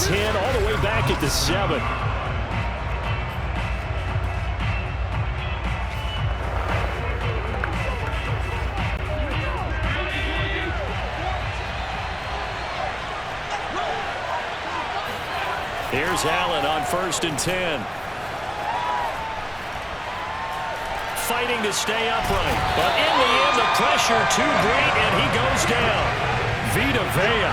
10 all the way back at the 7. Here's Allen on 1st and 10. Fighting to stay upright. But in the end, the pressure too great, and he goes down. Vita Vea,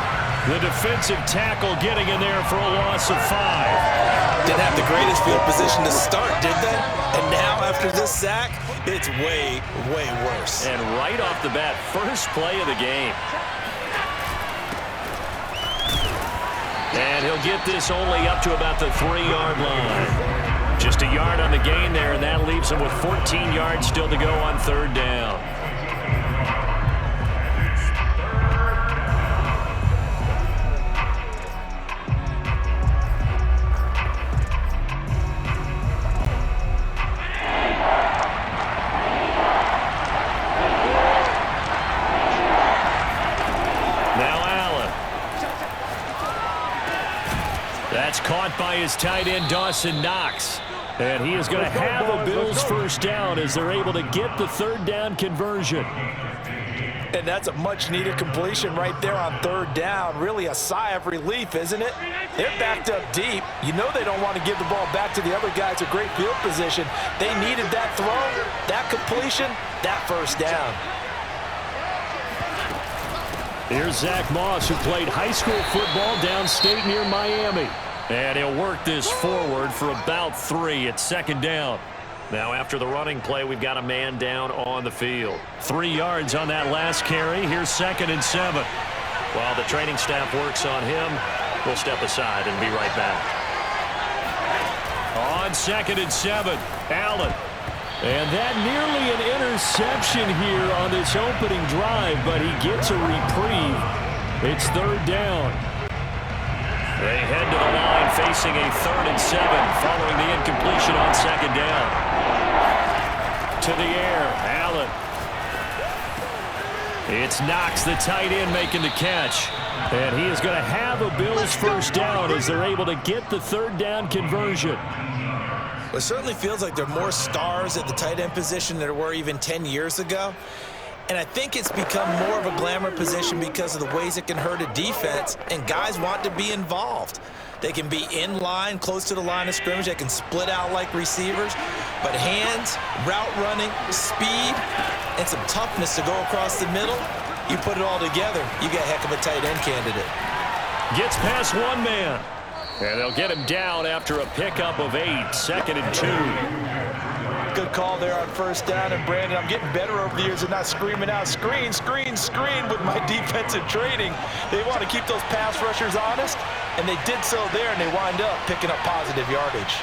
the defensive tackle, getting in there for a loss of 5. Didn't have the greatest field position to start, did they? And now, after this sack, it's way, way worse. And right off the bat, first play of the game. And he'll get this only up to about the 3-yard line. Just a yard on the gain there, and that leaves him with 14 yards still to go on 3rd down. Caught by his tight end, Dawson Knox. And he is going to have a Bills first down as they're able to get the 3rd down conversion. And that's a much-needed completion right there on 3rd down. Really a sigh of relief, isn't it? They're backed up deep. You know they don't want to give the ball back to the other guys a great field position. They needed that throw, that completion, that first down. Here's Zach Moss, who played high school football downstate near Miami. And he'll work this forward for about 3 at 2nd down. Now after the running play, we've got a man down on the field. 3 yards on that last carry. Here's 2nd and 7. While the training staff works on him, we'll step aside and be right back. On 2nd and 7, Allen. And that nearly an interception here on this opening drive, but he gets a reprieve. It's 3rd down. They head to the line facing a 3rd and 7 following the incompletion on 2nd down. To the air, Allen. It's Knox, the tight end, making the catch. And he is going to have a Bills first down as they're able to get the 3rd down conversion. It certainly feels like there are more stars at the tight end position than there were even 10 years ago. And I think it's become more of a glamour position because of the ways it can hurt a defense, and guys want to be involved. They can be in line, close to the line of scrimmage. They can split out like receivers. But hands, route running, speed, and some toughness to go across the middle, you put it all together, you got a heck of a tight end candidate. Gets past one man. And they'll get him down after a pickup of 8, 2nd and 2. Good call there on 1st down. And Brandon, I'm getting better over the years of not screaming out screen, screen, screen with my defensive training. They want to keep those pass rushers honest, and they did so there, and they wind up picking up positive yardage.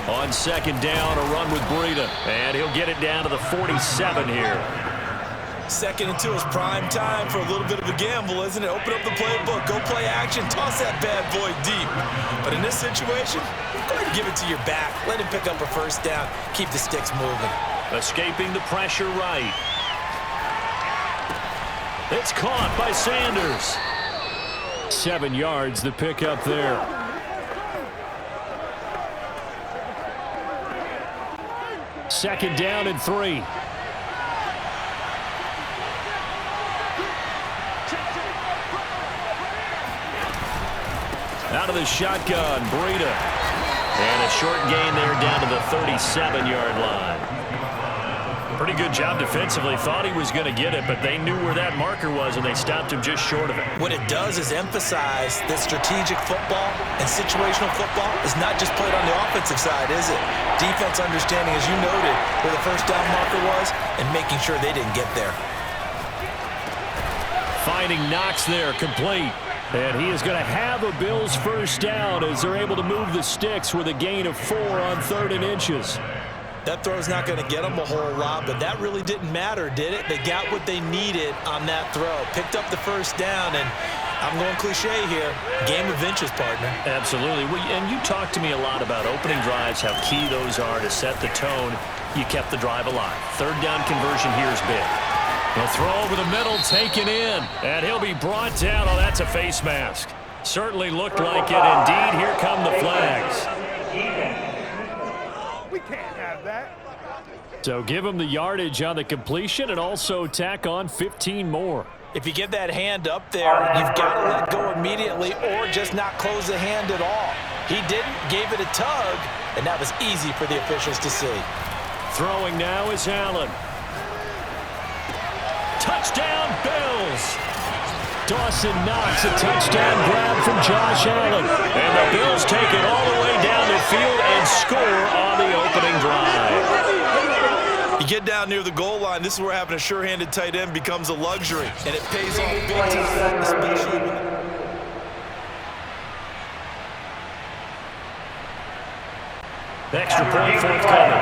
On 2nd down, a run with Breida, and he'll get it down to the 47 here. 2nd and 2 is prime time for a little bit of a gamble, isn't it? Open up the playbook, go play action, toss that bad boy deep. But in this situation, go ahead and give it to your back. Let him pick up a first down. Keep the sticks moving. Escaping the pressure right. It's caught by Sanders. 7 yards, the pickup there. Second down and 3. Out of the shotgun, Breida. And a short gain there down to the 37-yard line. Pretty good job defensively. Thought he was going to get it, but they knew where that marker was, and they stopped him just short of it. What it does is emphasize that strategic football and situational football is not just played on the offensive side, is it? Defense understanding, as you noted, where the first down marker was and making sure they didn't get there. Finding Knox there, complete. And he is going to have a Bills first down as they're able to move the sticks with a gain of 4 on 3rd and inches. That throw's not going to get them a whole lot, but that really didn't matter, did it? They got what they needed on that throw. Picked up the first down, and I'm going cliche here, game of inches, partner. Absolutely. And you talked to me a lot about opening drives, how key those are to set the tone. You kept the drive alive. 3rd down conversion here is big. The throw over the middle taken in, and he'll be brought down. Oh, that's a face mask. Certainly looked like it. Indeed, here come the flags. We can't have that. So give him the yardage on the completion and also tack on 15 more. If you give that hand up there, you've got to let go immediately or just not close the hand at all. He didn't, gave it a tug, and that was easy for the officials to see. Throwing now is Allen. Touchdown, Bills. Dawson Knox, a touchdown grab from Josh Allen. And the Bills take it all the way down the field and score on the opening drive. You get down near the goal line, this is where having a sure-handed tight end becomes a luxury, and it pays off big time, especially when... Extra point forthcoming.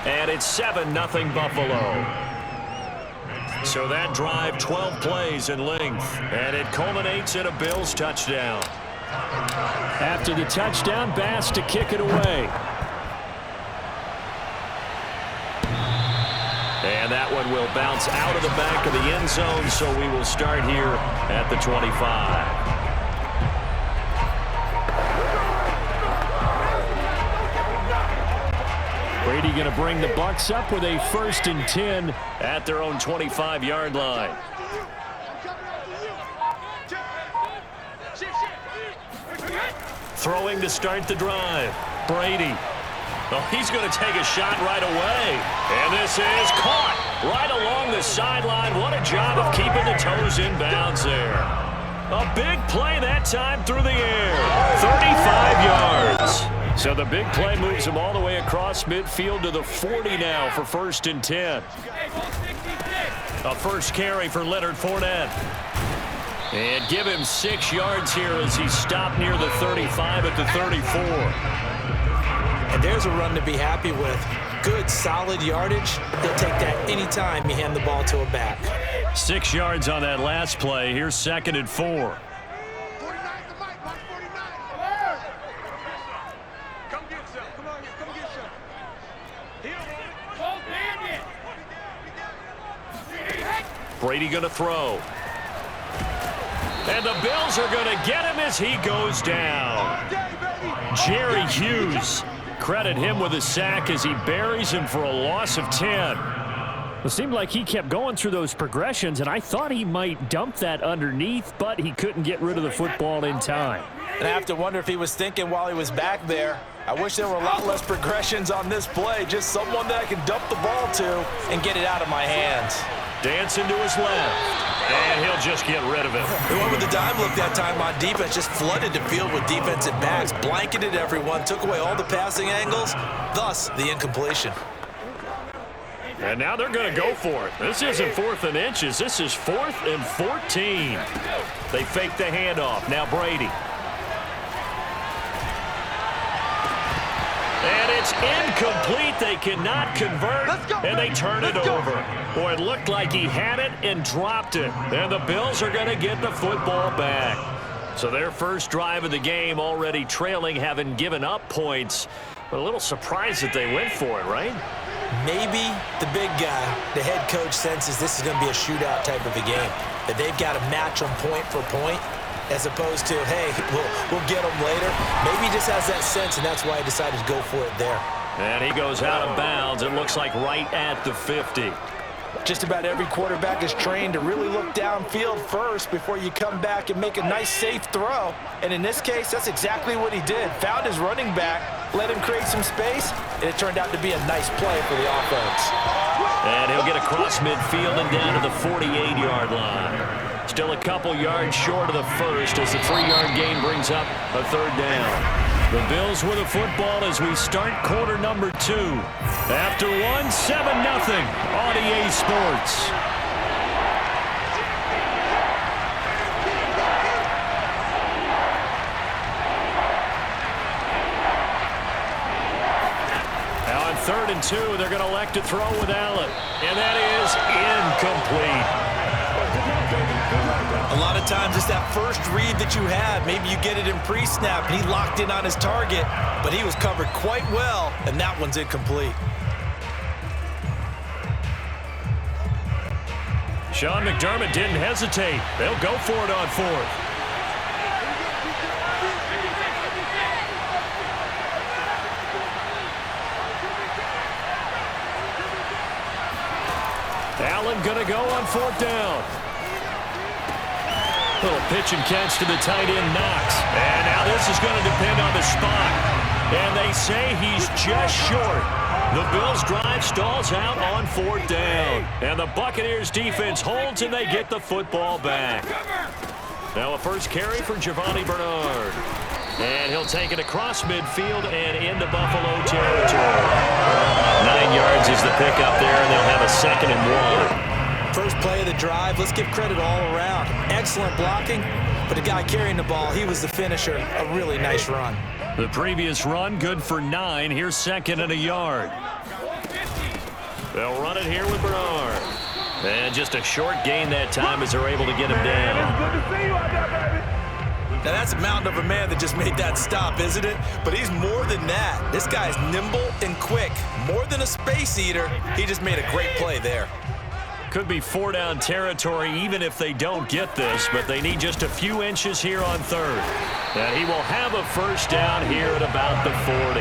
And it's 7-0 Buffalo. So that drive, 12 plays in length, and it culminates in a Bills touchdown. After the touchdown, Bass to kick it away. And that one will bounce out of the back of the end zone, so we will start here at the 25. Brady going to bring the Bucs up with a 1st and 10 at their own 25-yard line. Throwing to start the drive. Brady. Oh, he's going to take a shot right away. And this is caught right along the sideline. What a job of keeping the toes in bounds there. A big play that time through the air. 35 yards. So the big play moves him all the way across midfield to the 40 now for 1st and 10. A first carry for Leonard Fournette. And give him 6 yards here as he stopped near the 35 at the 34. And there's a run to be happy with. Good, solid yardage. He'll take that anytime you hand the ball to a back. 6 yards on that last play. Here's 2nd and 4. Brady going to throw. And the Bills are going to get him as he goes down. Jerry Hughes. Credit him with a sack as he buries him for a loss of 10. It seemed like he kept going through those progressions, and I thought he might dump that underneath, but he couldn't get rid of the football in time. And I have to wonder if he was thinking while he was back there, I wish there were a lot less progressions on this play, just someone that I can dump the ball to and get it out of my hands. Dancing to his left. And he'll just get rid of it. Whoever the dime look that time on defense just flooded the field with defensive backs, blanketed everyone, took away all the passing angles, thus the incompletion. And now they're going to go for it. This isn't 4th and inches. This is 4th and 14. They fake the handoff. Now Brady. And it's incomplete. They cannot convert, and they turn it over. Boy, it looked like he had it and dropped it. And the Bills are going to get the football back. So their first drive of the game already trailing, having given up points. But a little surprised that they went for it, right? Maybe the big guy, the head coach, senses this is going to be a shootout type of a game. That they've got to match them point for point, as opposed to, hey, we'll get them later. Maybe he just has that sense, and that's why he decided to go for it there. And he goes out of bounds. It looks like right at the 50. Just about every quarterback is trained to really look downfield first before you come back and make a nice, safe throw. And in this case, that's exactly what he did. Found his running back, let him create some space, and it turned out to be a nice play for the offense. And he'll get across midfield and down to the 48-yard line. Still a couple yards short of the first as the 3-yard gain brings up a 3rd down. The Bills with the football as we start quarter number 2. After 1, 7-0 on EA Sports. Now on 3rd and 2, they're going to elect to throw with Allen. And that is incomplete. A A lot of times it's that first read that you have. Maybe you get it in pre-snap, and he locked in on his target, but he was covered quite well, and that one's incomplete. Sean McDermott didn't hesitate. They'll go for it on fourth. Allen going to go on fourth down. Little pitch and catch to the tight end, Knox. And now this is going to depend on the spot. And they say he's just short. The Bills' drive stalls out on fourth down. And the Buccaneers' defense holds, and they get the football back. Now a first carry for Giovanni Bernard. And he'll take it across midfield and into Buffalo territory. 9 yards is the pickup there, and they'll have a 2nd and 1. First play of the drive, let's give credit all around. Excellent blocking, but the guy carrying the ball, he was the finisher. A really nice run. The previous run, good for 9. Here's 2nd and a yard. They'll run it here with Bernard. And just a short gain that time as they're able to get him down. Now that's a mountain of a man that just made that stop, isn't it? But he's more than that. This guy's nimble and quick. More than a space eater, he just made a great play there. Could be 4-down territory even if they don't get this, but they need just a few inches here on third. And he will have a first down here at about the 40.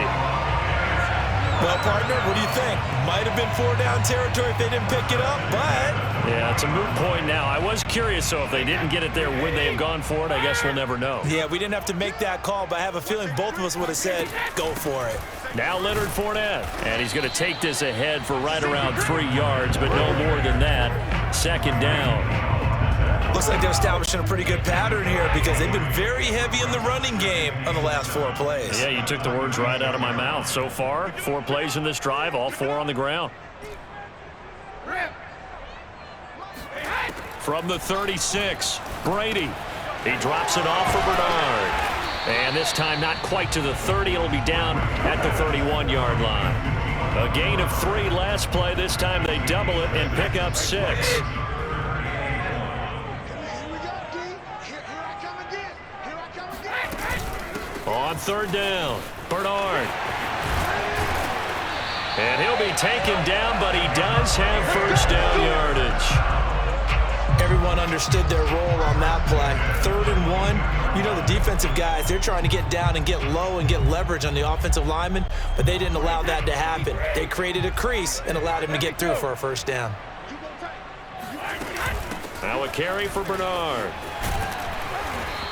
Well, partner, what do you think? Might have been 4-down territory if they didn't pick it up, but... Yeah, it's a moot point now. I was curious, so if they didn't get it there, would they have gone for it? I guess we'll never know. Yeah, we didn't have to make that call, but I have a feeling both of us would have said, go for it. Now Leonard Fournette, and he's going to take this ahead for right around 3 yards, but no more than that. 2nd down. Looks like they're establishing a pretty good pattern here because they've been very heavy in the running game on the last 4 plays. Yeah, you took the words right out of my mouth. So far, 4 plays in this drive, all 4 on the ground. From the 36, Brady. He drops it off for Bernard. And this time not quite to the 30. It'll be down at the 31-yard line. A gain of 3 last play. This time they double it and pick up 6. On 3rd down, Bernard. And he'll be taken down, but he does have first down yardage. Everyone understood their role on that play. 3rd and 1. You know the defensive guys, they're trying to get down and get low and get leverage on the offensive lineman, but they didn't allow that to happen. They created a crease and allowed him to get through for a first down. Now a carry for Bernard.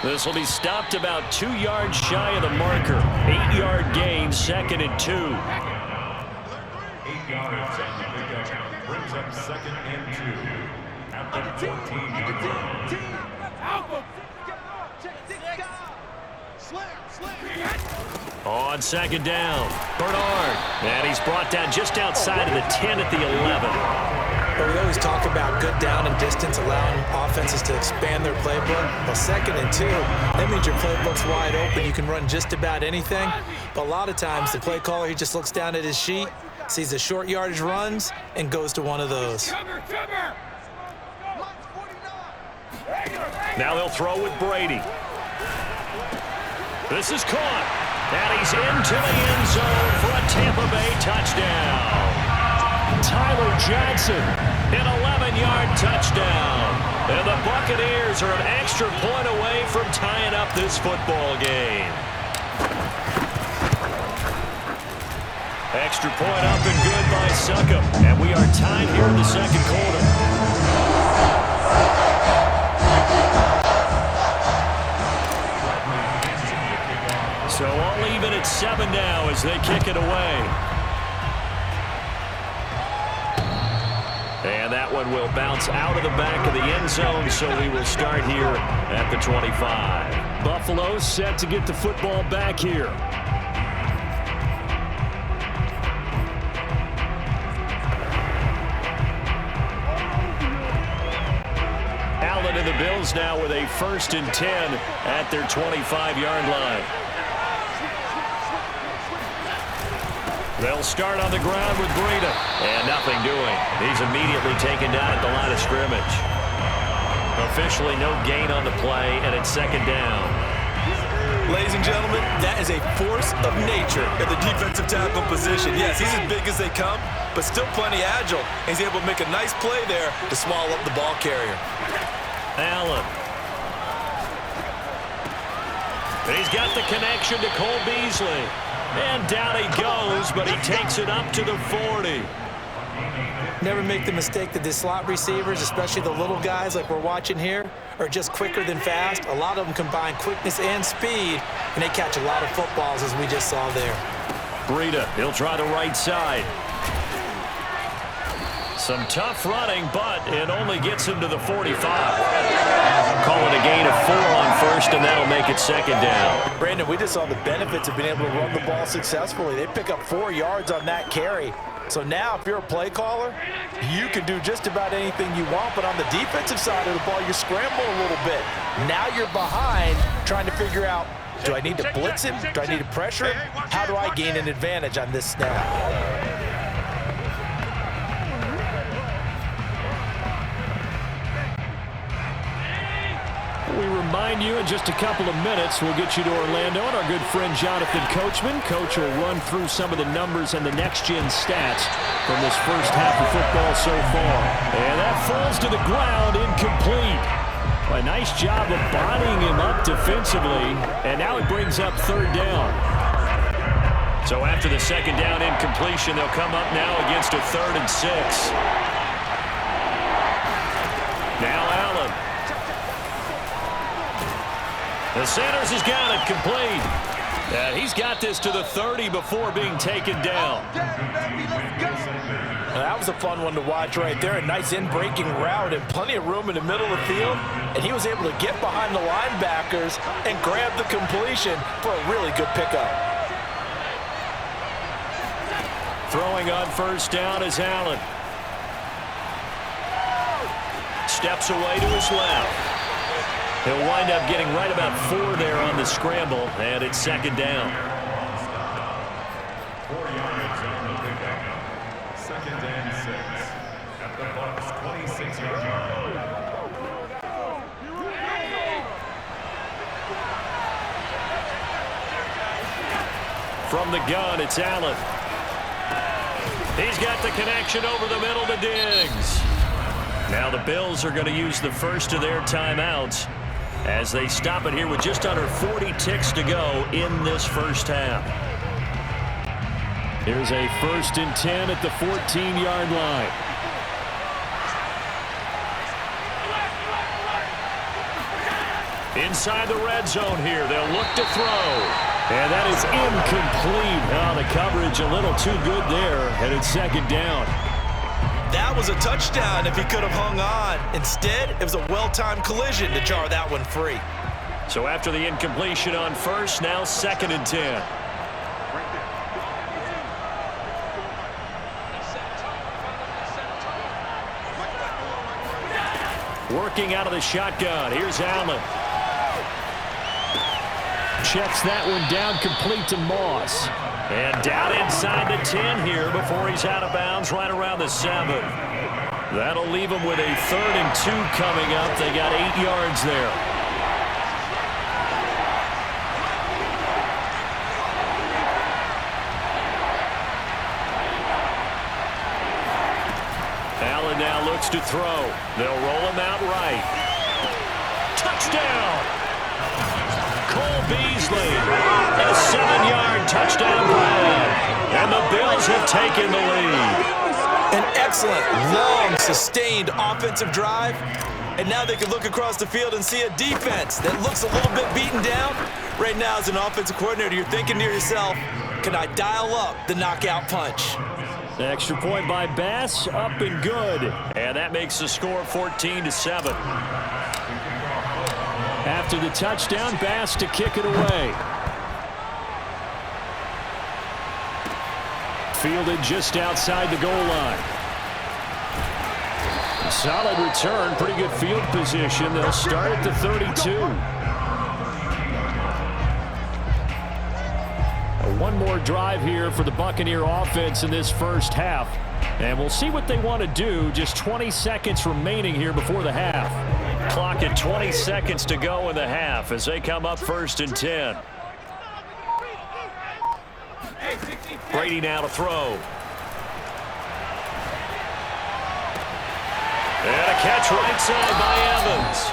This will be stopped about 2 yards shy of the marker. 8-yard gain, 2nd and 2. 8 yards on the pickup brings up 2nd and 2. At the 14-yard line. On 2nd down, Bernard. And he's brought down just outside of the 10 at the 11. But we always talk about good down and distance, allowing offenses to expand their playbook. Well, 2nd and 2, that means your playbook's wide open. You can run just about anything. But a lot of times, the play caller, he just looks down at his sheet, sees the short yardage runs, and goes to one of those. Now they'll throw with Brady. This is caught. And he's into the end zone for a Tampa Bay touchdown. Tyler Johnson, an 11-yard touchdown. And the Buccaneers are an extra point away from tying up this football game. Extra point up and good by Succop. And we are tied here in the 2nd quarter. So all even at 7 now as they kick it away. And that one will bounce out of the back of the end zone, so we will start here at the 25. Buffalo set to get the football back here. Allen and the Bills now with a 1st and 10 at their 25-yard line. They'll start on the ground with Breida. And nothing doing. He's immediately taken down at the line of scrimmage. Officially no gain on the play, and it's second down. Ladies and gentlemen, that is a force of nature in the defensive tackle position. Yes, he's as big as they come, but still plenty agile. He's able to make a nice play there to swallow up the ball carrier. Allen. He's got the connection to Cole Beasley. And down he goes, but he takes it up to the 40. Never make the mistake that the slot receivers, especially the little guys like we're watching here, are just quicker than fast. A lot of them combine quickness and speed, and they catch a lot of footballs, as we just saw there. Breida, he'll try the right side. Some tough running, but it only gets him to the 45. Call it a gain of 4 on first, and that'll make it second down. Brandon, we just saw the benefits of being able to run the ball successfully. They pick up 4 yards on that carry. So now, if you're a play caller, you can do just about anything you want, but on the defensive side of the ball, you scramble a little bit. Now you're behind trying to figure out, do I need to blitz him? Do I need to pressure him? How do I gain an advantage on this snap? We remind you in just a couple of minutes, we'll get you to Orlando and our good friend Jonathan Coachman. Coach will run through some of the numbers and the next-gen stats from this first half of football so far. And that falls to the ground, incomplete. A nice job of bodying him up defensively, and now it brings up third down. So after the second down incompletion, they'll come up now against a 3rd and 6. Now Allen. The Sanders has got it complete. He's got this to the 30 before being taken down. That was a fun one to watch right there. A nice in-breaking route and plenty of room in the middle of the field. And he was able to get behind the linebackers and grab the completion for a really good pickup. Throwing on first down is Allen. Steps away to his left. He'll wind up getting right about 4 there on the scramble, and it's second down. 4 yards on the pickup. 2nd and 6 at the Bucs 26-yard line. From the gun, it's Allen. He's got the connection over the middle to Diggs. Now the Bills are going to use the first of their timeouts as they stop it here with just under 40 ticks to go in this first half. Here's a 1st and 10 at the 14-yard line. Inside the red zone here, they'll look to throw. And that is incomplete. The coverage a little too good there, and it's second down. That was a touchdown if he could have hung on. Instead, it was a well-timed collision to jar that one free. So after the incompletion on first, now 2nd and 10. Working out of the shotgun. Here's Allen. Checks that one down, complete to Moss. And down inside the 10 here before he's out of bounds right around the 7. That'll leave him with a 3rd and 2 coming up. They got 8 yards there. Allen now looks to throw. They'll roll him out right. Touchdown! Cole Beasley, a 7-yard touchdown grab, and the Bills have taken the lead. An excellent, long, sustained offensive drive, and now they can look across the field and see a defense that looks a little bit beaten down. Right now, as an offensive coordinator, you're thinking to yourself, can I dial up the knockout punch? The extra point by Bass, up and good, and that makes the score 14-7. After the touchdown, Bass to kick it away. Fielded just outside the goal line. Solid return, pretty good field position. They'll start at the 32. One more drive here for the Buccaneer offense in this first half. And we'll see what they want to do. Just 20 seconds remaining here before the half. Clock at 20 seconds to go in the half as they come up 1st and 10. Brady now to throw. And a catch right side by Evans.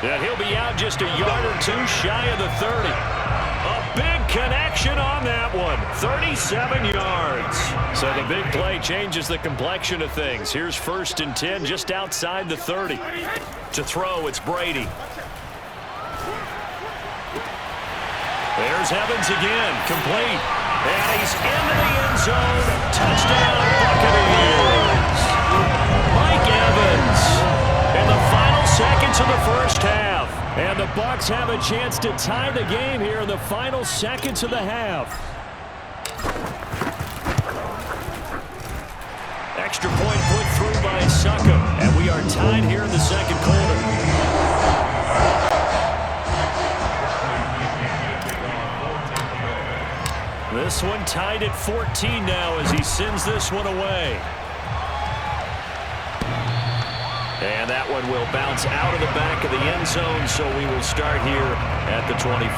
And he'll be out just a yard or two shy of the 30. A big connection on that one. 37 yards. So the big play changes the complexion of things. Here's 1st and 10 just outside the 30. To throw, it's Brady. There's Evans again, complete. And he's into the end zone. Touchdown, Buccaneers. Mike Evans in the final seconds of the first half. And the Bucs have a chance to tie the game here in the final seconds of the half. Extra point put through by Suckham. And we are tied here in the second quarter. This one tied at 14 now as he sends this one away. And that one will bounce out of the back of the end zone, so we will start here at the 25.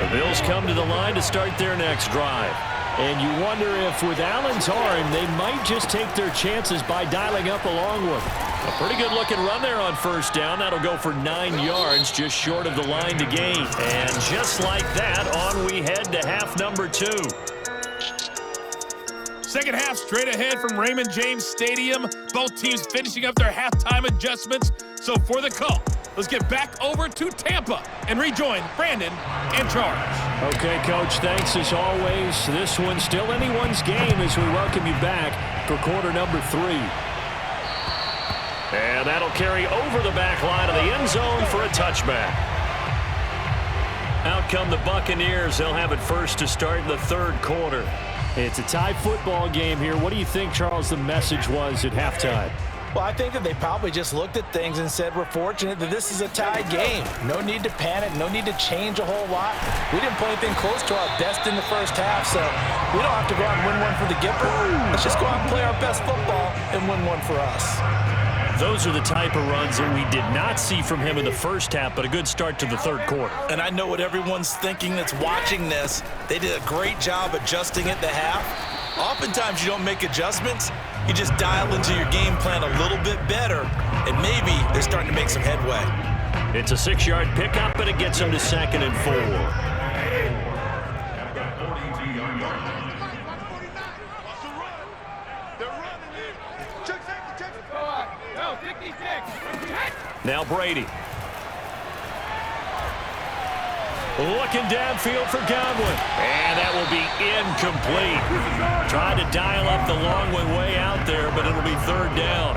The Bills come to the line to start their next drive. And you wonder if with Allen's arm, they might just take their chances by dialing up a long one. A pretty good-looking run there on 1st down. That'll go for 9 yards, just short of the line to gain. And just like that, on we head to half number 2. Second half straight ahead from Raymond James Stadium. Both teams finishing up their halftime adjustments. So for the call, let's get back over to Tampa and rejoin Brandon and Charles. Okay, Coach, thanks as always. This one's still anyone's game as we welcome you back for quarter number 3. And that'll carry over the back line of the end zone for a touchback. Out come the Buccaneers. They'll have it first to start in the 3rd quarter. It's a tie football game here. What do you think, Charles, the message was at halftime? Well, I think that they probably just looked at things and said, we're fortunate that this is a tie game. No need to panic, no need to change a whole lot. We didn't play anything close to our best in the first half, so we don't have to go out and win one for the Gipper. Let's just go out and play our best football and win one for us. Those are the type of runs that we did not see from him in the first half, but a good start to the 3rd quarter. And I know what everyone's thinking that's watching this. They did a great job adjusting at the half. Oftentimes you don't make adjustments. You just dial into your game plan a little bit better, and maybe they're starting to make some headway. It's a 6-yard pickup, but it gets them to 2nd and 4. Now Brady. Looking downfield for Godwin. And that will be incomplete. Trying to dial up the long one way out there, but it'll be 3rd down.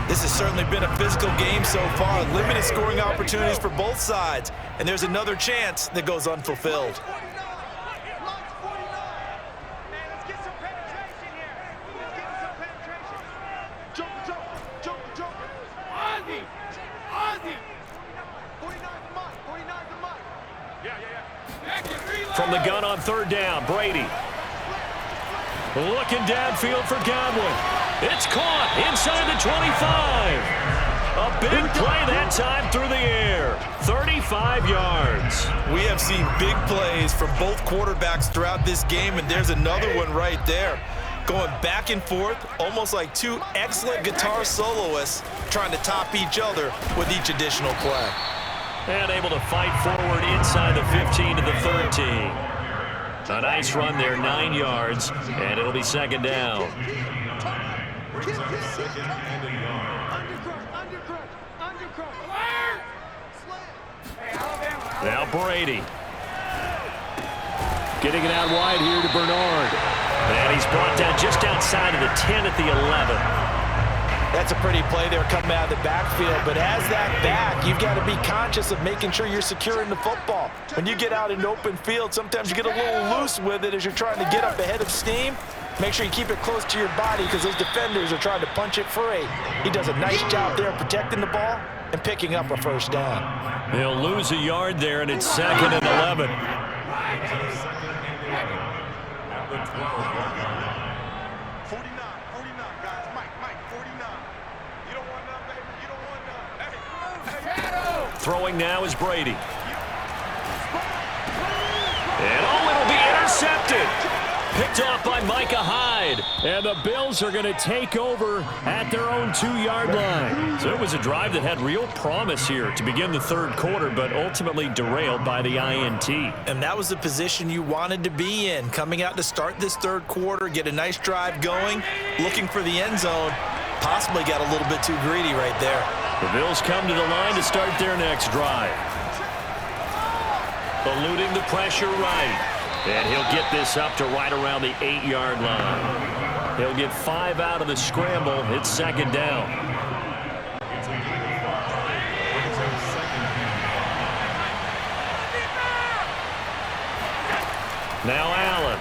This has certainly been a physical game so far. Limited scoring opportunities for both sides. And there's another chance that goes unfulfilled. From the gun on 3rd down, Brady. Looking downfield for Godwin. It's caught inside the 25. A big play that time through the air. 35 yards. We have seen big plays from both quarterbacks throughout this game, and there's another one right there. Going back and forth, almost like two excellent guitar soloists trying to top each other with each additional play. And able to fight forward inside the 15 to the 13. A nice run there, 9 yards, and it'll be 2nd down. Now Brady. Getting it out wide here to Bernard. And he's brought down just outside of the 10 at the 11. That's a pretty play there coming out of the backfield, but as that back, you've got to be conscious of making sure you're securing the football. When you get out in open field, sometimes you get a little loose with it as you're trying to get up ahead of steam. Make sure you keep it close to your body because those defenders are trying to punch it free. He does a nice job there protecting the ball and picking up a 1st down. They'll lose a yard there, and it's 2nd and 11. Throwing now is Brady. And it'll be intercepted. Picked off by Micah Hyde. And the Bills are going to take over at their own 2-yard line. So it was a drive that had real promise here to begin the third quarter, but ultimately derailed by the INT. And that was the position you wanted to be in, coming out to start this third quarter, get a nice drive going, looking for the end zone. Possibly got a little bit too greedy right there. The Bills come to the line to start their next drive. Eluding the pressure right. And he'll get this up to right around the 8-yard line. He'll get 5 out of the scramble. It's second down. Now Allen.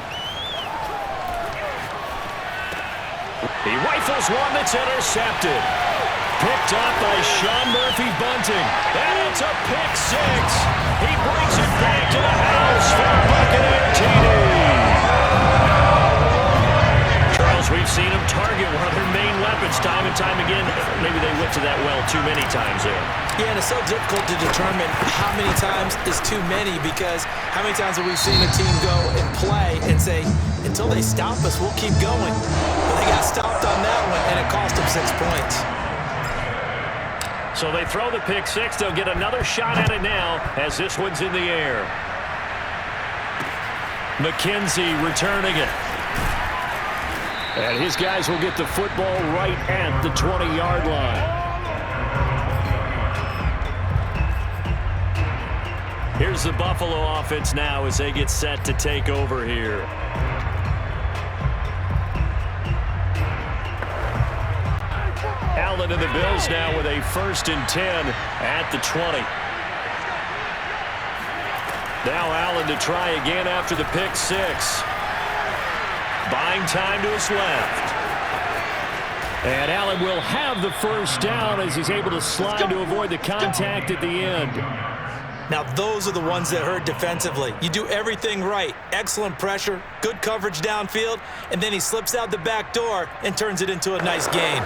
He rifles one that's intercepted. Picked up by Sean Murphy-Bunting. And it's a pick 6. He brings it back to the house for a Buccaneer TD. Charles, we've seen him target one of their main weapons time and time again. Maybe they went to that well too many times there. Yeah, and it's so difficult to determine how many times is too many, because how many times have we seen a team go and play and say, until they stop us, we'll keep going. But they got stopped on that one, and it cost them 6 points. So they throw the pick 6. They'll get another shot at it now as this one's in the air. McKenzie returning it. And his guys will get the football right at the 20-yard line. Here's the Buffalo offense now as they get set to take over here. Allen and the Bills now with a 1st and 10 at the 20. Now Allen to try again after the pick 6. Buying time to his left. And Allen will have the first down as he's able to slide to avoid the contact at the end. Now, those are the ones that hurt defensively. You do everything right. Excellent pressure, good coverage downfield, and then he slips out the back door and turns it into a nice gain.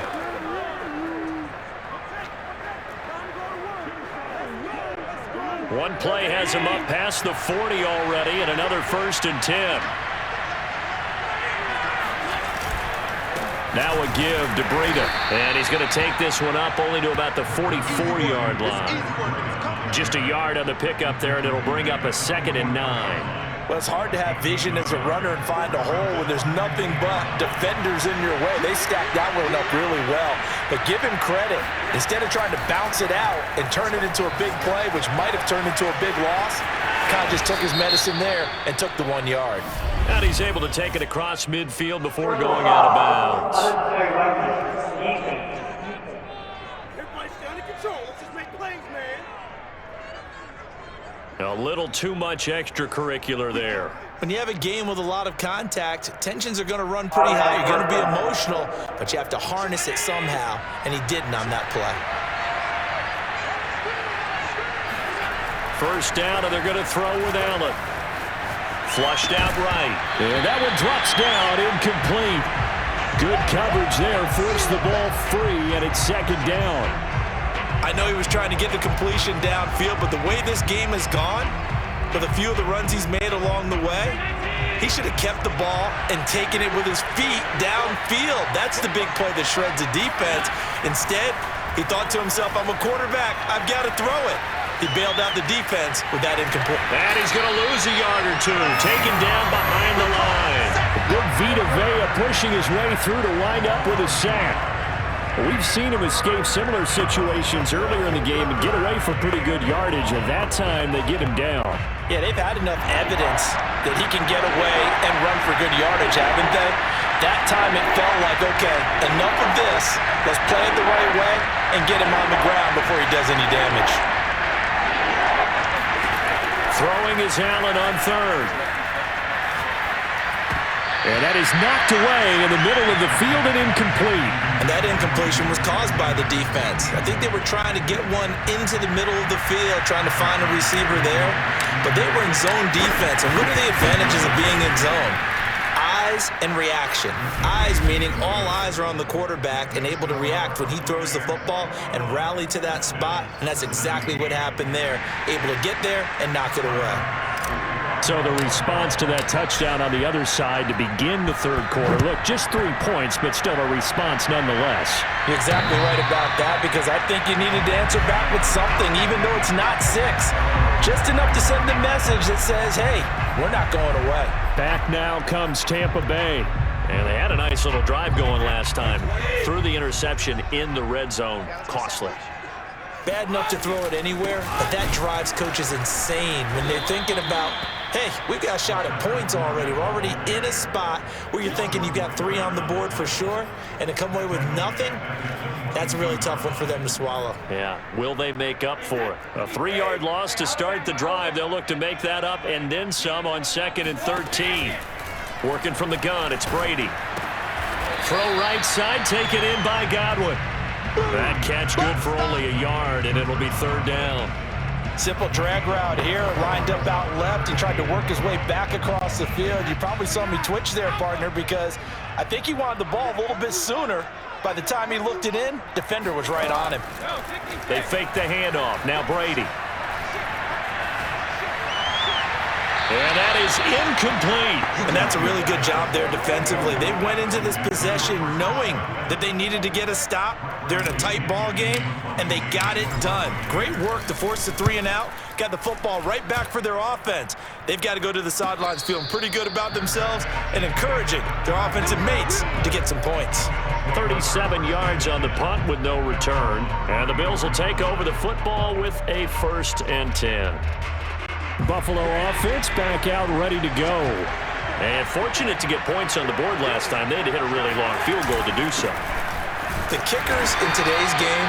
One play has him up past the 40 already, and another 1st and 10. Now a give to Breida. And he's going to take this one up only to about the 44-yard line. Just a yard on the pickup there, and it'll bring up a 2nd and 9. Well, it's hard to have vision as a runner and find a hole when there's nothing but defenders in your way. They stacked that one up really well. But give him credit. Instead of trying to bounce it out and turn it into a big play, which might have turned into a big loss, kind of just took his medicine there and took the 1 yard. And he's able to take it across midfield before going out of bounds. Everybody stay under control. Let's just make plays, man. A little too much extracurricular there. When you have a game with a lot of contact, tensions are going to run pretty high. You're going to be emotional, but you have to harness it somehow, and he didn't on that play. First down, and they're going to throw with Allen. Flushed out right. And that one drops down, incomplete. Good coverage there, forced the ball free, and it's 2nd down. I know he was trying to get the completion downfield, but the way this game has gone, with a few of the runs he's made along the way, he should have kept the ball and taken it with his feet downfield. That's the big play that shreds the defense. Instead, he thought to himself, I'm a quarterback, I've got to throw it. He bailed out the defense with that incomplete. And he's going to lose a yard or two, taken down behind the line. Good Vita Vea pushing his way through to wind up with a sack. We've seen him escape similar situations earlier in the game and get away for pretty good yardage, and that time they get him down. Yeah, they've had enough evidence that he can get away and run for good yardage, haven't they? That time it felt like, okay, enough of this. Let's play it the right way and get him on the ground before he does any damage. Throwing is Allen on 3rd. And that is knocked away in the middle of the field and incomplete. And that incompletion was caused by the defense. I think they were trying to get one into the middle of the field, trying to find a receiver there. But they were in zone defense. And what are the advantages of being in zone? Eyes eyes and reaction. Eyes meaning all eyes are on the quarterback and able to react when he throws the football and rally to that spot, and that's exactly what happened there. Able to get there and knock it away. So the response to that touchdown on the other side to begin the third quarter. Look, just 3 points, but still a response nonetheless. You're exactly right about that, because I think you needed to answer back with something, even though it's not 6. Just enough to send a message that says, hey, we're not going away. Back now comes Tampa Bay. And they had a nice little drive going last time. Threw the interception in the red zone. Costly. Bad enough to throw it anywhere, but that drives coaches insane when they're thinking about, hey, we've got a shot at points already. We're already in a spot where you're thinking you've got 3 on the board for sure, and to come away with nothing, that's a really tough one for them to swallow. Yeah, will they make up for it? A 3-yard loss to start the drive. They'll look to make that up and then some on 2nd and 13. Working from the gun, it's Brady. Throw right side, taken in by Godwin. That catch good for only a yard, and it'll be 3rd down. Simple drag route here, lined up out left. He tried to work his way back across the field. You probably saw me twitch there, partner, because I think he wanted the ball a little bit sooner. By the time he looked it in, defender was right on him. They faked the handoff. Now Brady. And that is incomplete. And that's a really good job there defensively. They went into this possession knowing that they needed to get a stop. They're in a tight ball game, and they got it done. Great work to force the 3 and out. Got the football right back for their offense. They've got to go to the sidelines feeling pretty good about themselves and encouraging their offensive mates to get some points. 37 yards on the punt with no return. And the Bills will take over the football with a 1st and 10. Buffalo offense back out ready to go. And fortunate to get points on the board last time. They had to hit a really long field goal to do so. The kickers in today's game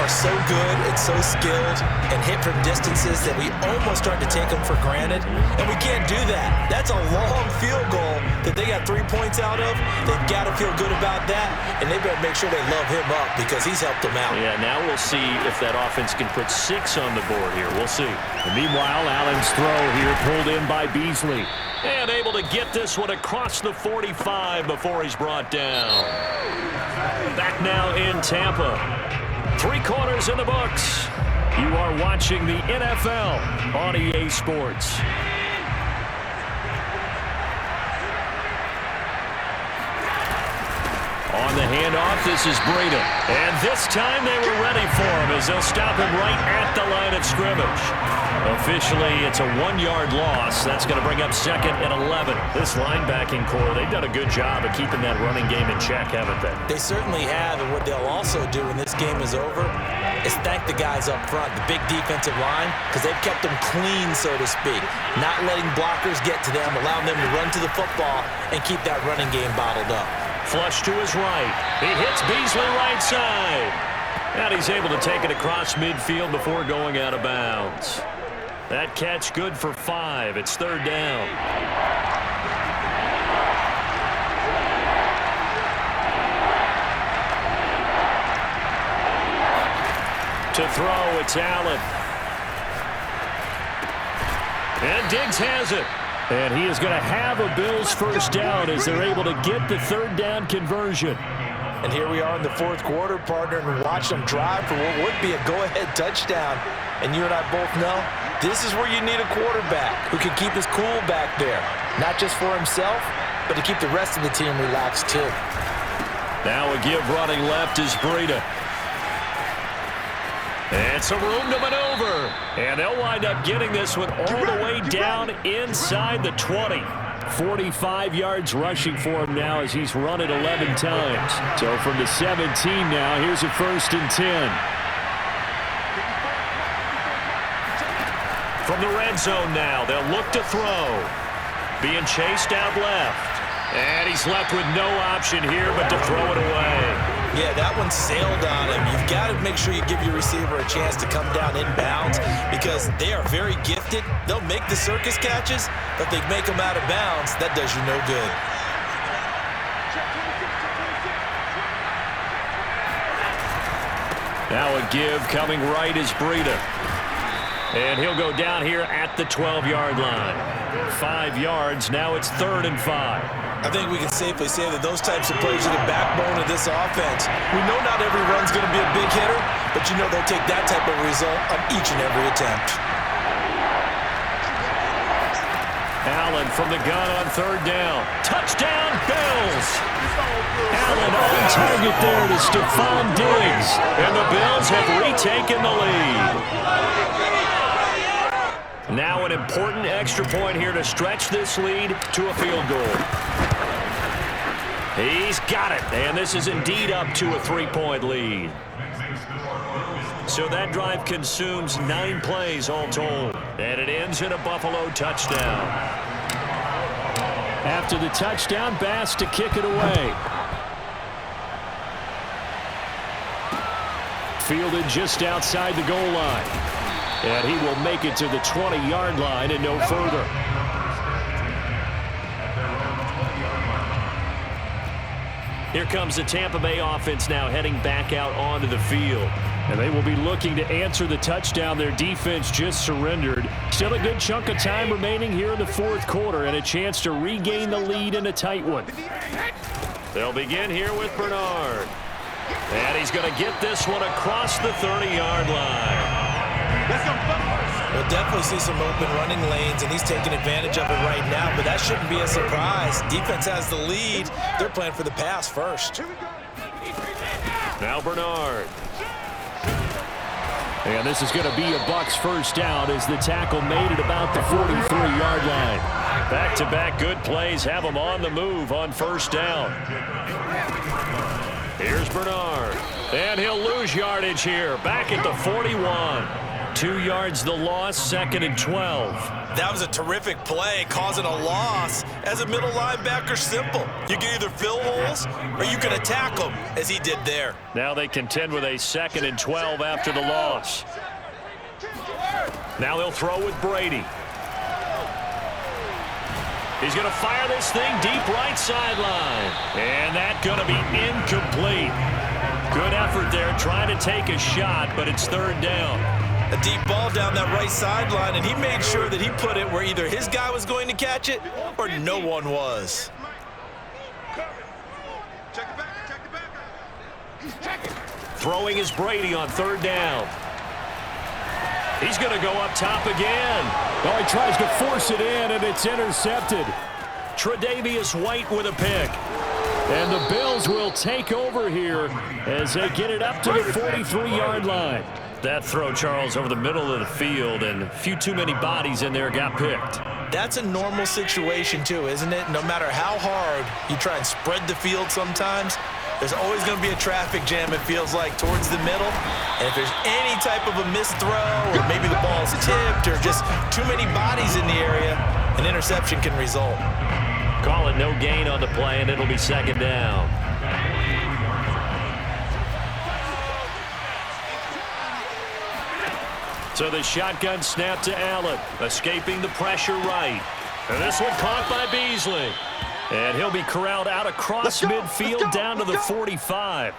are so good and so skilled and hit from distances that we almost start to take them for granted, and we can't do that. That's a long field goal that they got 3 points out of. They've got to feel good about that, and they better make sure they love him up because he's helped them out. Yeah, now we'll see if that offense can put 6 on the board here. We'll see. And meanwhile, Allen's throw here pulled in by Beasley. And able to get this one across the 45 before he's brought down. Back now in Tampa. 3 quarters in the books. You are watching the NFL on EA Sports. On the handoff, this is Breda. And this time they were ready for him as they'll stop him right at the line of scrimmage. Officially, it's a 1-yard loss. That's going to bring up 2nd and 11. This linebacking core, they've done a good job of keeping that running game in check, haven't they? They certainly have, and what they'll also do when this game is over is thank the guys up front, the big defensive line, because they've kept them clean, so to speak. Not letting blockers get to them, allowing them to run to the football and keep that running game bottled up. Flush to his right. He hits Beasley right side. And he's able to take it across midfield before going out of bounds. That catch good for 5. It's 3rd down. To throw, it's Allen. And Diggs has it. And he is going to have a Bills 1st down as they're able to get the 3rd down conversion. And here we are in the 4th quarter, partner, and watch them drive for what would be a go-ahead touchdown. And you and I both know this is where you need a quarterback who can keep his cool back there. Not just for himself, but to keep the rest of the team relaxed too. Now a give running left is Breda. And some room to maneuver. And they'll wind up getting this one all the way down inside the 20. 45 yards rushing for him now as he's run it 11 times. So from the 17 now, here's a 1st and 10. From the red zone now, they'll look to throw. Being chased out left. And he's left with no option here but to throw it away. Yeah, that one sailed on him. You've got to make sure you give your receiver a chance to come down inbounds because they are very gifted. They'll make the circus catches, but if they make them out of bounds, that does you no good. Now a give coming right is Breda. And he'll go down here at the 12-yard line. 5 yards, now it's 3rd and 5. I think we can safely say that those types of plays are the backbone of this offense. We know not every run's going to be a big hitter, but you know they'll take that type of result on each and every attempt. Allen from the gun on third down. Touchdown, Bills! Allen on target there to Stephon Diggs. And the Bills have retaken the lead. Now an important extra point here to stretch this lead to a field goal. He's got it, and this is indeed up to a 3-point lead. So that drive consumes 9 plays all told, and it ends in a Buffalo touchdown. After the touchdown, Bass to kick it away. Fielded just outside the goal line. And he will make it to the 20-yard line and no further. Here comes the Tampa Bay offense now heading back out onto the field. And they will be looking to answer the touchdown their defense just surrendered. Still a good chunk of time remaining here in the fourth quarter and a chance to regain the lead in a tight one. They'll begin here with Bernard. And he's going to get this one across the 30-yard line. We'll definitely see some open running lanes, and he's taking advantage of it right now, but that shouldn't be a surprise. Defense has the lead. They're playing for the pass first. Now Bernard. And this is going to be a Bucs first down as the tackle made it about the 43-yard line. Back-to-back good plays have them on the move on first down. Here's Bernard. And he'll lose yardage here. Back at the 41. 2 yards the loss, 2nd and 12. That was a terrific play, causing a loss. As a middle linebacker, simple. You can either fill holes or you can attack them, as he did there. Now they contend with a 2nd and 12 after the loss. Now they'll throw with Brady. He's going to fire this thing deep right sideline. And that's going to be incomplete. Good effort there trying to take a shot, but it's third down. A deep ball down that right sideline, and he made sure that he put it where either his guy was going to catch it or no one was. Throwing is Brady on third down. He's going to go up top again. Oh, he tries to force it in, and it's intercepted. Tre'Davious White with a pick. And the Bills will take over here as they get it up to the 43-yard line. That throw, Charles, over the middle of the field, and a few too many bodies in there got picked. That's a normal situation, too, isn't it? No matter how hard you try and spread the field sometimes, there's always going to be a traffic jam, it feels like, towards the middle. And if there's any type of a missed throw, or maybe the ball's tipped, or just too many bodies in the area, an interception can result. Call it no gain on the play, and it'll be second down. So the shotgun snap to Allen, escaping the pressure right. And this one caught by Beasley. And he'll be corralled out across midfield down to the 45.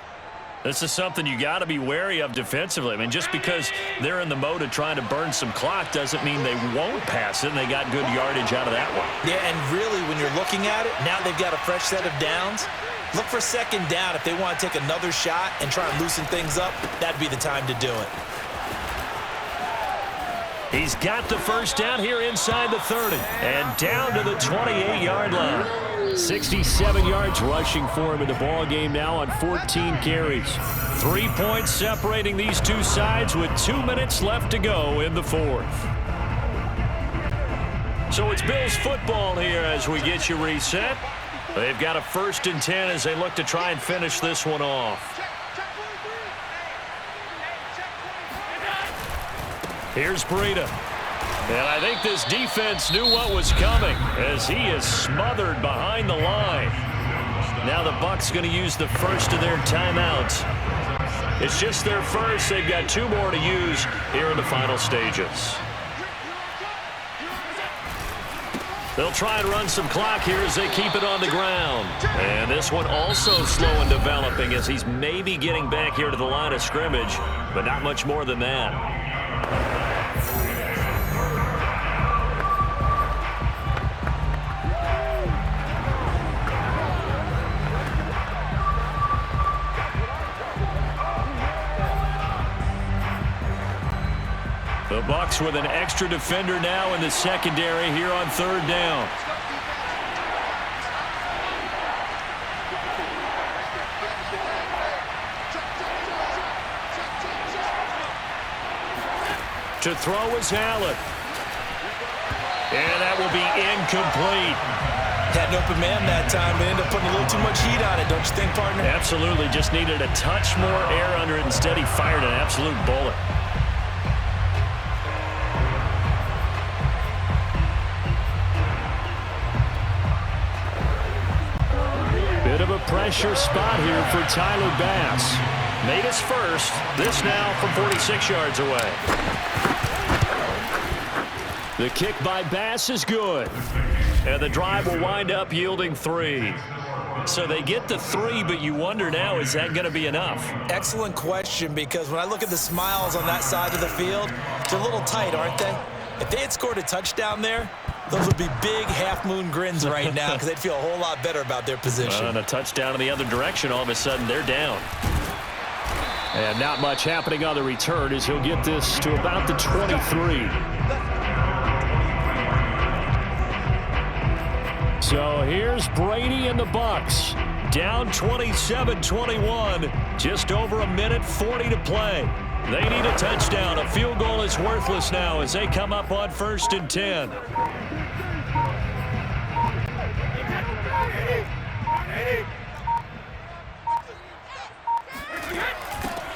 This is something you got to be wary of defensively. I mean, just because they're in the mode of trying to burn some clock doesn't mean they won't pass it, and they got good yardage out of that one. Yeah, and really, when you're looking at it, now they've got a fresh set of downs. Look for second down. If they want to take another shot and try and loosen things up, that'd be the time to do it. He's got the first down here inside the 30 and down to the 28-yard line. 67 yards rushing for him in the ball game now on 14 carries. 3 points separating these two sides with 2 minutes left to go in the fourth. So it's Bills football here as we get you reset. They've got a 1st and 10 as they look to try and finish this one off. Here's Breida. And I think this defense knew what was coming as he is smothered behind the line. Now the Bucs going to use the first of their timeouts. It's just their first. They've got 2 more to use here in the final stages. They'll try and run some clock here as they keep it on the ground. And this one also slow and developing as he's maybe getting back here to the line of scrimmage, but not much more than that. The Bucs with an extra defender now in the secondary here on third down. To throw is Allen. And that will be incomplete. Had an open man that time, but ended up putting a little too much heat on it, don't you think, partner? Absolutely. Just needed a touch more air under it. Instead, he fired an absolute bullet. Bit of a pressure spot here for Tyler Bass. Made his first. This now from 46 yards away. The kick by Bass is good. And the drive will wind up yielding 3. So they get the 3, but you wonder now, is that going to be enough? Excellent question, because when I look at the smiles on that side of the field, they're a little tight, aren't they? If they had scored a touchdown there, those would be big half-moon grins right now because they'd feel a whole lot better about their position. And a touchdown in the other direction, all of a sudden they're down. And not much happening on the return as he'll get this to about the 23. So here's Brady and the Bucs. Down 27-21. Just over a minute 40 to play. They need a touchdown. A field goal is worthless now as they come up on 1st and 10.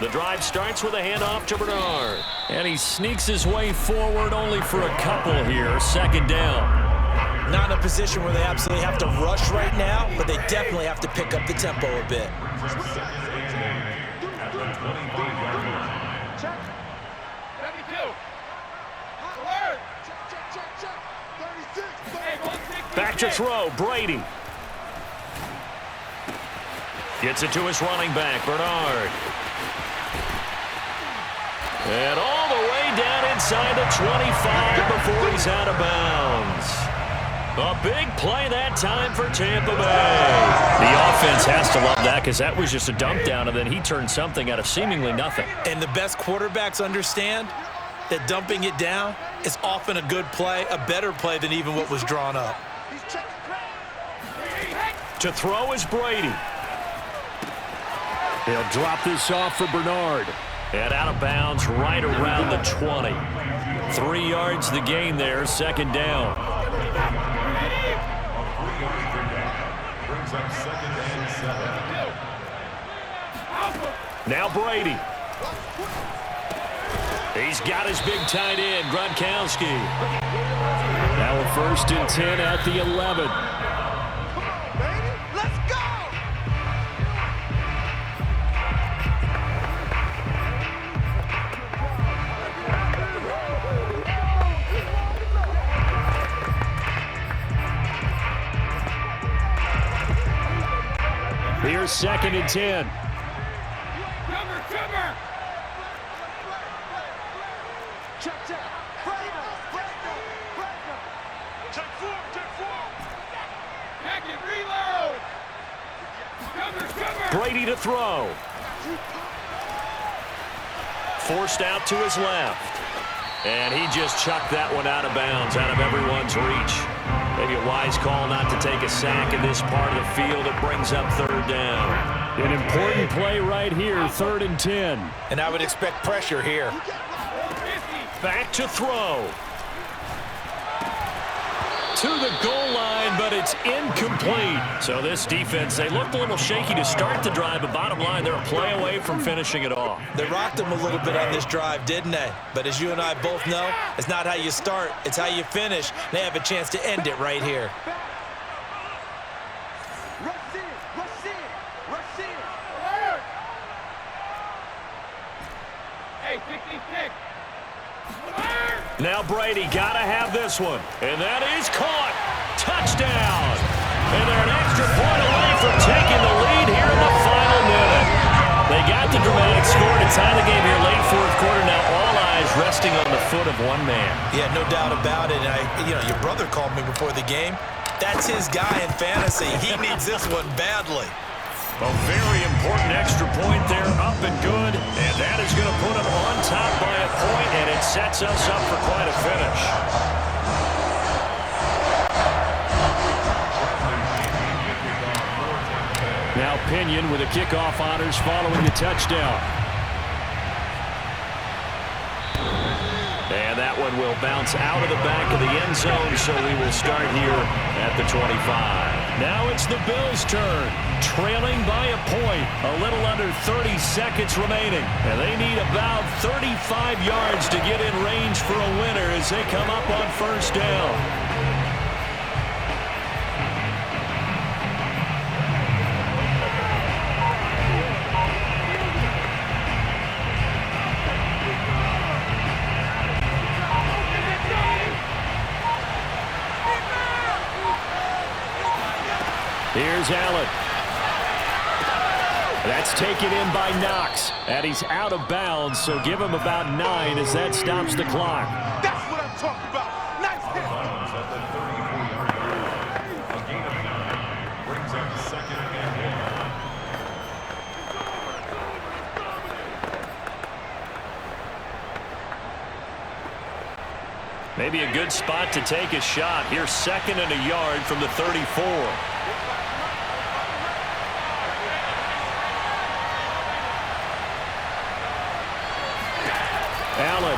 The drive starts with a handoff to Bernard. And he sneaks his way forward only for a couple here. 2nd down. Not in a position where they absolutely have to rush right now, but they definitely have to pick up the tempo a bit. Back to throw, Brady. Gets it to his running back, Bernard. And all the way down inside the 25 before he's out of bounds. A big play that time for Tampa Bay. The offense has to love that because that was just a dump down, and then he turned something out of seemingly nothing. And the best quarterbacks understand that dumping it down is often a good play, a better play than even what was drawn up. To throw is Brady. He'll drop this off for Bernard. And out of bounds right around the 20. 3 yards the gain there, 2nd down. Now Brady. He's got his big tight end, Gronkowski. Now a 1st and 10 at the 11. Let's go! Here's 2nd and 10. Brady to throw. Forced out to his left. And he just chucked that one out of bounds, out of everyone's reach. Maybe a wise call not to take a sack in this part of the field. It brings up 3rd down. An important play right here, 3rd and 10. And I would expect pressure here. Back to throw. To the goal line, but it's incomplete. So this defense, they looked a little shaky to start the drive, but bottom line, they're a play away from finishing it off. They rocked them a little bit on this drive, didn't they? But as you and I both know, it's not how you start, it's how you finish. They have a chance to end it right here. Now Brady got to have this one. And that is caught. Touchdown. And they're an extra point away from taking the lead here in the final minute. They got the dramatic score to tie the game here late 4th quarter. Now all eyes resting on the foot of one man. Yeah, no doubt about it. And your brother called me before the game. That's his guy in fantasy. He needs this one badly. A very important important extra point there, up and good. And that is going to put them on top by a point, and it sets us up for quite a finish. Now Pinion with the kickoff honors following the touchdown. And that one will bounce out of the back of the end zone, so we will start here at the 25. Now it's the Bills' turn, trailing by a point, a little under 30 seconds remaining. And they need about 35 yards to get in range for a winner as they come up on first down. Here's Allen. That's taken in by Knox. And he's out of bounds, so give him about 9 as that stops the clock. That's what I'm talking about. Nice hit. At the 34-yard line. A gain of 9 brings up second and 1. Maybe a good spot to take a shot. Here's 2nd and a yard from the 34. Allen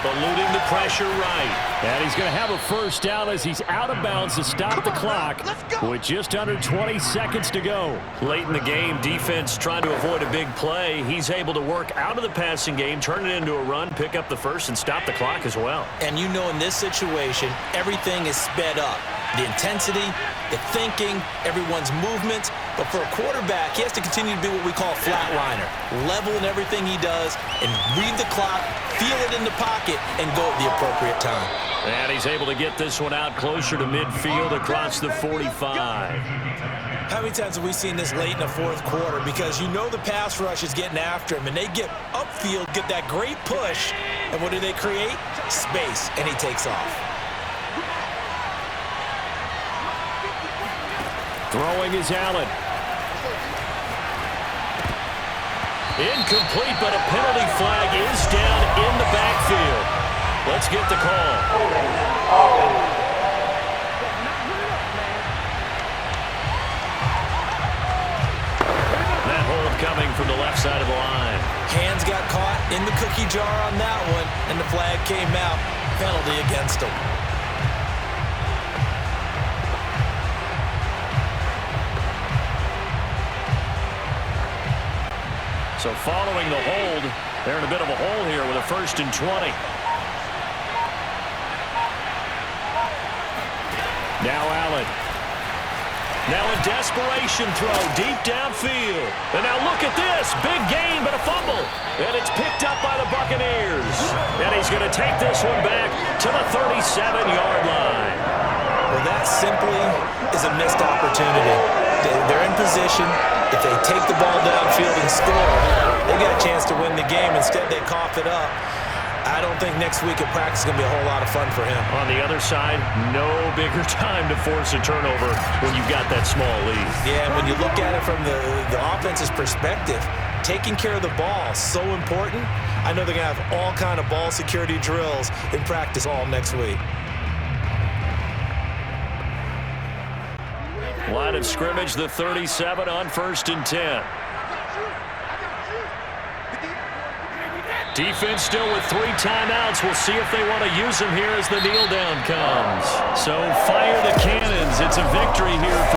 eluding the pressure right. And he's going to have a first down as he's out of bounds to stop the clock with just under 20 seconds to go. Late in the game, defense trying to avoid a big play. He's able to work out of the passing game, turn it into a run, pick up the first, and stop the clock as well. And you know in this situation, everything is sped up. The intensity, the thinking, everyone's movement. But for a quarterback, he has to continue to be what we call a flatliner. Level in everything he does and read the clock, feel it in the pocket, and go at the appropriate time. And he's able to get this one out closer to midfield across the 45. How many times have we seen this late in the fourth quarter? Because you know the pass rush is getting after him, and they get upfield, get that great push, and what do they create? Space, and he takes off. Throwing is Allen. Incomplete, but a penalty flag is down in the backfield. Let's get the call. That hold coming from the left side of the line. Hands got caught in the cookie jar on that one, and the flag came out. Penalty against him. So following the hold, they're in a bit of a hole here with a 1st and 20. Now Allen. Now a desperation throw deep downfield. And now look at this. Big gain, but a fumble. And it's picked up by the Buccaneers. And he's going to take this one back to the 37-yard line. Well, that simply is a missed opportunity. They're in position. If they take the ball downfield and score, they got a chance to win the game. Instead, they cough it up. I don't think next week at practice is going to be a whole lot of fun for him. On the other side, no bigger time to force a turnover when you've got that small lead. Yeah, and when you look at it from the offense's perspective, taking care of the ball is so important. I know they're going to have all kind of ball security drills in practice all next week. Line of scrimmage, the 37 on 1st and 10. Defense still with 3 timeouts. We'll see if they want to use them here as the kneel down comes. So fire the cannons. It's a victory here.